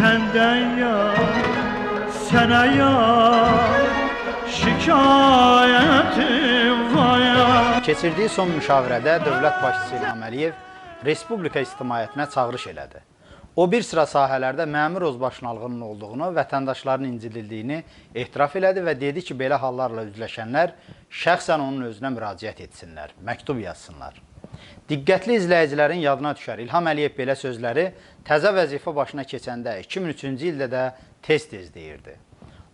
senden ya, sana ya, şikayetim var ya. Keçirdiyi son müşavirədə dövlət başçısı İlham Əliyev Respublika ictimaiyyətinə çağırış elədi. O bir sıra sahələrdə məmur özbaşınalığının olduğunu, vətəndaşların incildildiyini etiraf elədi və dedi ki, belə hallarla üzləşənlər şəxsən onun özünə müraciət etsinlər, məktub yazsınlar. Diqqətli izləyicilərin yadına düşər, İlham Əliyev belə sözləri təzə vəzifə başına keçəndə 2003-cü ildə də tez-tez deyirdi.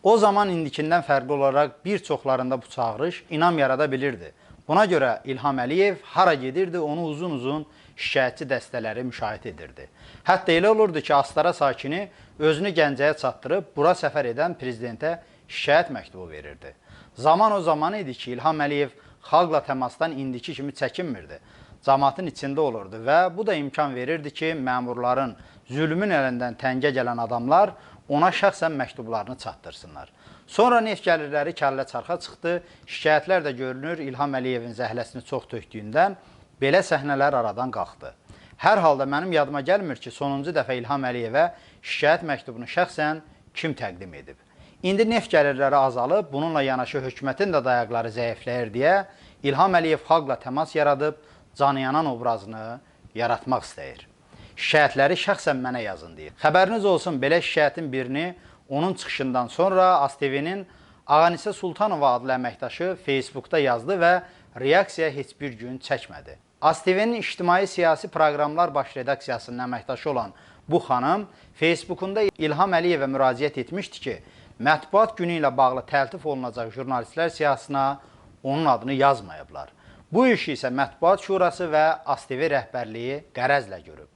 O zaman indikindən fərqli olaraq bir çoxlarında bu çağırış inam yarada bilirdi. Buna görə İlham Əliyev hara gedirdi, onu uzun-uzun şikayətçi dəstələri müşahidə edirdi. Hətta elə olurdu ki, Astara sakini özünü Gəncəyə çatdırıb, bura səfər edən prezidentə şikayət məktubu verirdi. Zaman o zaman idi ki, İlham Əliyev xalqla təmasdan indiki kimi çəkinmirdi. Cəmaatın içində olurdu və bu da imkan verirdi ki, məmurların zülmün əlindən təngə gələn adamlar ona şəxsən məktublarını çatdırsınlar. Sonra neft gəlirləri kəllə çarxa çıxdı, şikayətlər də görünür İlham Əliyevin zəhləsini çox tökdüyündən belə səhnələr aradan qalxdı. Hər halda mənim yadıma gəlmir ki, sonuncu dəfə İlham Əliyevə şikayət məktubunu şəxsən kim təqdim edib. İndi neft gəlirləri azalıb, bununla yanaşı hökumətin də dayaqları zəifləyir deyə İlham Əliyev xalqla təmas yaradıb, canıyanan obrazını yaratmaq istəyir. Şikayətləri şəxsən mənə yazın deyir. Xəbəriniz olsun, belə şikayətin birini onun çıxışından sonra ASTV-nin Ağanisə Sultanova adlı əməkdaşı Facebookda yazdı və reaksiya heç bir gün çəkmədi. ASTV-nin ictimai-siyasi proqramlar baş redaksiyasının əməkdaşı olan bu xanım Facebookunda İlham Əliyevə müraciət etmişdi ki, mətbuat günü ilə bağlı təltif olunacaq jurnalistlər siyahısına onun adını yazmayıblar. Bu işi isə Mətbuat Şurası və ASTV rəhbərliyi qərəzlə görüb.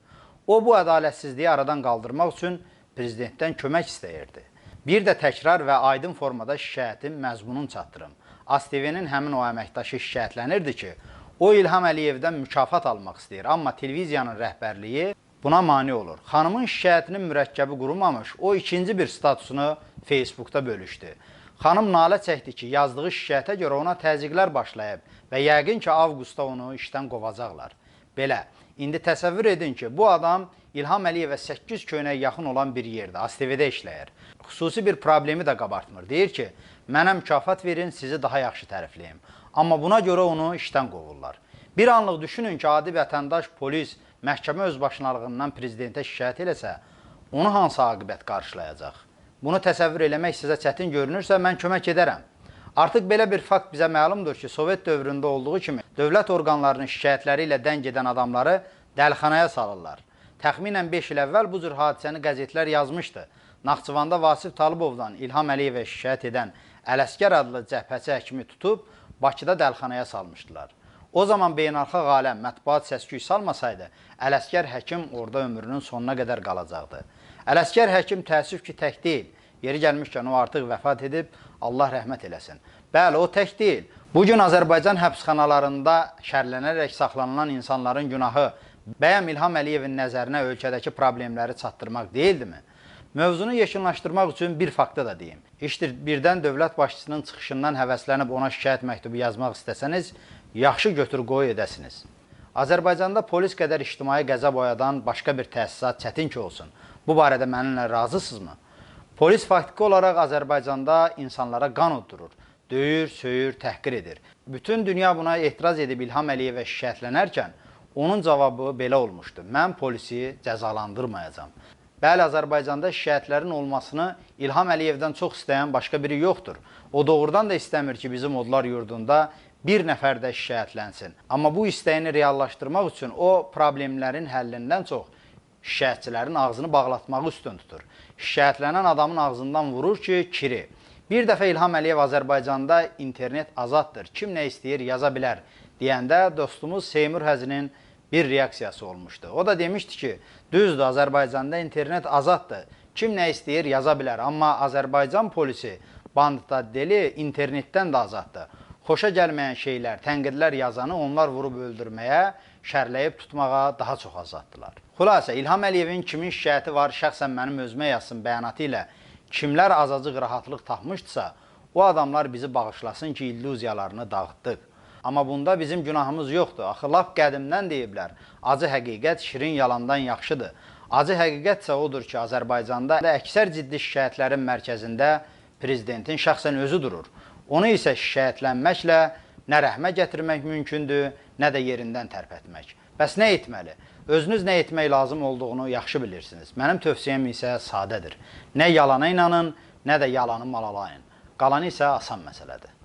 O, bu ədalətsizliyi aradan qaldırmaq üçün prezidentdən kömək istəyirdi. Bir də təkrar və aydın formada şikayətin məzmununu çatdırım. ASTV-nin həmin o əməkdaşı şikayətlənirdi ki, o İlham Əliyevdən mükafat almaq istəyir, amma televiziyanın rəhbərliyi buna mane olur. Xanımın şikayətinin mürəkkəbi qurumamış, o ikinci bir statusunu Facebookda bölüşdü. Xanım nalə çəkdi ki, yazdığı şikayətə görə ona təzyiqlər başlayıb və yəqin ki, avqustda onu işdən qovacaqlar. Belə, indi təsəvvür edin ki, bu adam İlham Əliyevə 8 köynək yaxın olan bir yerdə, ASTV-də işləyir. Xüsusi bir problemi də qabartmır. Deyir ki, mənə mükafat verin, sizi daha yaxşı tərifləyim. Amma buna görə onu işdən qovurlar. Bir anlıq düşünün ki, adi vətəndaş, polis, məhkəmə özbaşınalığından prezidentə şikayət eləsə, onu hansı aqibət qarşılayacaq? Bunu təsəvvür eləmək sizə çətin görünürsə, mən kömək edərəm. Artıq belə bir fakt bizə məlumdur ki, Sovet dövründə olduğu kimi dövlət orqanlarının şikayətləri ilə dəng edən adamları dəlxanaya salırlar. Təxminən 5 il əvvəl bu cür hadisəni qəzetlər yazmışdı. Naxçıvanda Vasif Talıbovdan İlham Əliyevə şikayət edən Ələsgər adlı cəbhəçi həkimi tutub Bakıda dəlxanaya salmışdılar. O zaman beynəlxalq aləm mətbuat səs-küy salmasaydı, Ələsgər həkim orada ömrünün sonuna qədər qalacaqdı. Ələsgər həkim təəssüf ki, tək deyil. Yeri gəlmişkən o artıq vəfat edib, Allah rəhmət eləsin. Bəli, o tək deyil. Bugün Azərbaycan həbsxanalarında şərlənərək saxlanılan insanların günahı bəyəm İlham Əliyevin nəzərinə ölkədəki problemləri çatdırmaq deyildimi? Mövzunu yekunlaşdırmaq üçün bir faktı da deyim. İşdir, birdən dövlət başçısının çıxışından həvəslənib ona şikayət məktubu yazmaq istəsəniz, yaxşı götür qoy edəsiniz. Azərbaycanda polis qədər ictimai qəzəb oyadan başqa bir təsisat çətin ki olsun. Bu barədə mənimlə razısınızmı? Polis faktiki olaraq Azərbaycanda insanlara qan uddurur, döyür, söyür, təhqir edir. Bütün dünya buna etiraz edib İlham Əliyevə şikayətlənərkən onun cavabı belə olmuşdu. Mən polisi cəzalandırmayacam. Bəli, Azərbaycanda şikayətlərin olmasını İlham Əliyevdən çox istəyən başqa biri yoxdur. O doğrudan da istəmir ki, bizim odlar yurdunda bir nəfər də şikayətlənsin. Amma bu istəyini reallaşdırmaq üçün o problemlərin həllindən çox şikayətçilərin ağzını bağlatmağı üstün tutur. Şikayətlənən adamın ağzından vurur ki, kiri. Bir dəfə İlham Əliyev Azərbaycanda internet azaddır, kim nə istəyir yaza bilər deyəndə dostumuz Seymur Həzinin bir reaksiyası olmuşdu. O da demişdi ki, düzdür, Azərbaycanda internet azaddır, kim nə istəyir yaza bilər, amma Azərbaycan polisi bandda deli internetdən də azaddır. Xoşa gəlməyən şeylər, tənqidlər yazanı onlar vurub öldürməyə, şərləyib tutmağa daha çox azaddılar. Xülasə, İlham Əliyevin kimin şikayəti var, şəxsən mənim özümə yazsın bəyanatı ilə kimlər azacıq rahatlıq tapmışdısa, o adamlar bizi bağışlasın ki, illüziyalarını dağıtdıq. Amma bunda bizim günahımız yoxdur. Axı, lap qədimdən deyiblər, acı həqiqət şirin yalandan yaxşıdır. Acı həqiqət isə odur ki, Azərbaycanda əksər ciddi şikayətlərin mərkəzində prezidentin şəxsən özü durur. Onu isə şikayətlənməklə nə rəhmə gətirmək mümkündür, nə də yerindən tərpətmək. Bəs nə etməli? Özünüz nə etmək lazım olduğunu yaxşı bilirsiniz. Mənim tövsiyəm isə sadədir. Nə yalana inanın, nə də yalanı malalayın. Qalanı isə asan məsələdir.